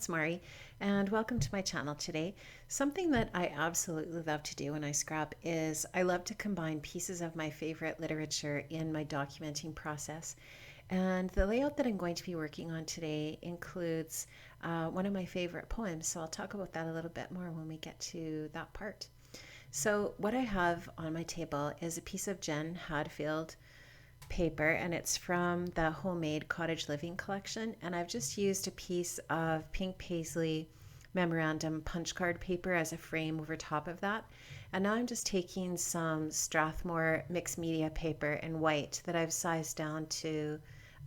it's Mari, and welcome to my channel today. Something that I absolutely love to do when I scrap is I love to combine pieces of my favorite literature in my documenting process. And the layout that I'm going to be working on today includes one of my favorite poems, so I'll talk about that a little bit more when we get to that part. So, what I have on my table is a piece of Jen Hadfield paper, and it's from the Homemade Cottage Living collection, and I've just used a piece of pink paisley memorandum punch card paper as a frame over top of that. And now I'm just taking some Strathmore mixed media paper in white that I've sized down to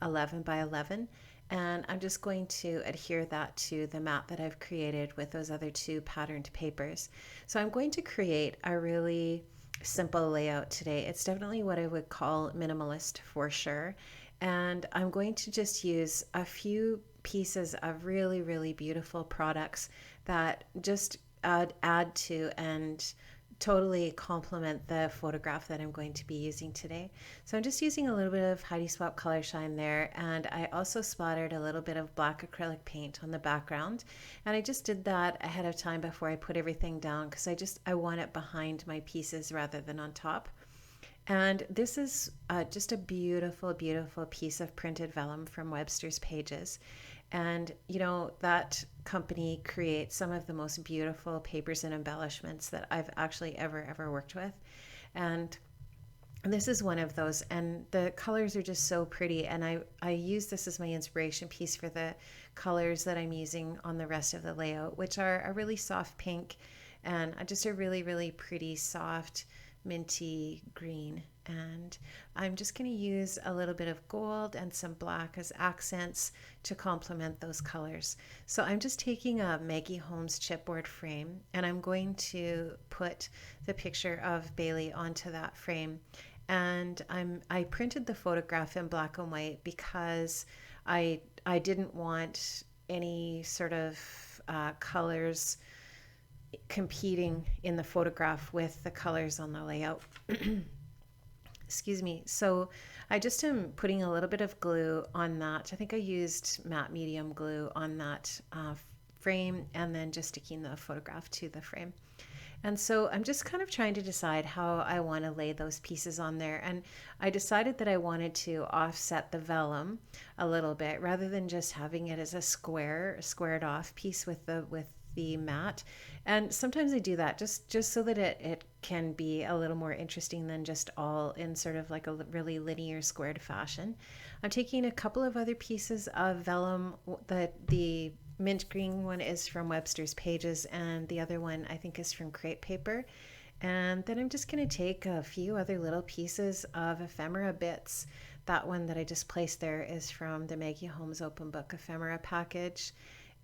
11 by 11, and I'm just going to adhere that to the mat that I've created with those other two patterned papers. So I'm going to create a really simple layout today. It's definitely what I would call minimalist for sure. And I'm going to just use a few pieces of really, really beautiful products that just add to and totally complement the photograph that I'm going to be using today. So I'm just using a little bit of Heidi Swapp Color Shine there, and I also splattered a little bit of black acrylic paint on the background, and I just did that ahead of time before I put everything down because I want it behind my pieces rather than on top. And this is just a beautiful, beautiful piece of printed vellum from Webster's Pages. And, you know, that company creates some of the most beautiful papers and embellishments that I've actually ever worked with. And this is one of those. And the colors are just so pretty. And I use this as my inspiration piece for the colors that I'm using on the rest of the layout, which are a really soft pink and just a really, really pretty soft minty green. And I'm just going to use a little bit of gold and some black as accents to complement those colors. So I'm just taking a Maggie Holmes chipboard frame, and I'm going to put the picture of Bailey onto that frame. And I printed the photograph in black and white because I didn't want any sort of colors competing in the photograph with the colors on the layout. Excuse me. So I just am putting a little bit of glue on that. I think I used matte medium glue on that frame, and then just sticking the photograph to the frame. And so I'm just kind of trying to decide how I want to lay those pieces on there. And I decided that I wanted to offset the vellum a little bit rather than just having it as a squared off piece with the mat. And sometimes I do that just so that it can be a little more interesting than just all in sort of like a really linear squared fashion. I'm taking a couple of other pieces of vellum. The mint green one is from Webster's Pages, and the other one I think is from Crepe Paper. And then I'm just going to take a few other little pieces of ephemera bits. That one that I just placed there is from the Maggie Holmes Open Book ephemera package,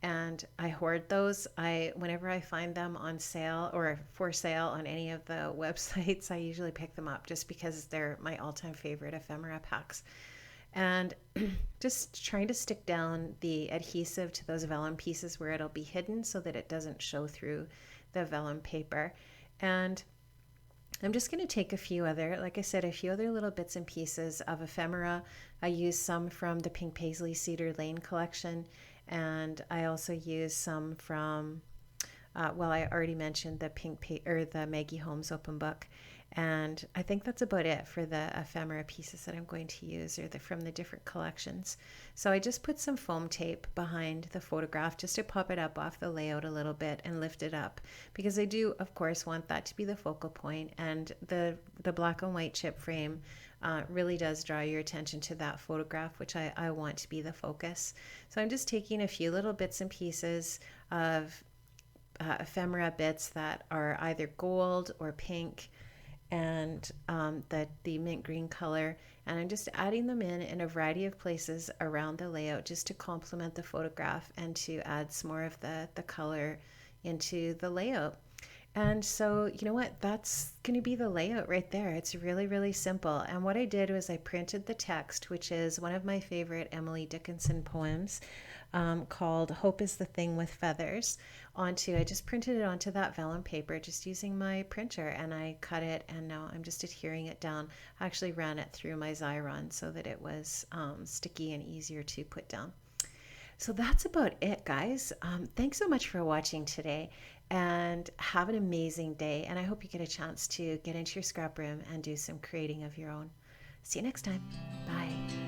and I hoard those. Whenever I find them on sale or for sale on any of the websites, I usually pick them up just because they're my all-time favorite ephemera packs. And just trying to stick down the adhesive to those vellum pieces where it'll be hidden so that it doesn't show through the vellum paper. And I'm just going to take a few other, like I said, a few other little bits and pieces of ephemera. I used some from the Pink Paisley Cedar Lane collection, and I also used some from, I already mentioned the Maggie Holmes Open Book. And I think that's about it for the ephemera pieces that I'm going to use, or from the different collections. So I just put some foam tape behind the photograph just to pop it up off the layout a little bit and lift it up, because I do, of course, want that to be the focal point. And the black and white chip frame really does draw your attention to that photograph, which I want to be the focus. So I'm just taking a few little bits and pieces of ephemera bits that are either gold or pink, and the mint green color, and I'm just adding them in a variety of places around the layout just to complement the photograph and to add some more of the color into the layout. And so, you know what, that's going to be the layout right there. It's really, really simple. And what I did was I printed the text, which is one of my favorite Emily Dickinson poems, called Hope is the Thing with Feathers, I just printed it onto that vellum paper just using my printer, and I cut it, and now I'm just adhering it down. I actually ran it through my Xyron so that it was sticky and easier to put down. So that's about it, guys. Thanks so much for watching today, and have an amazing day. And I hope you get a chance to get into your scrap room and do some creating of your own. See you next time. Bye.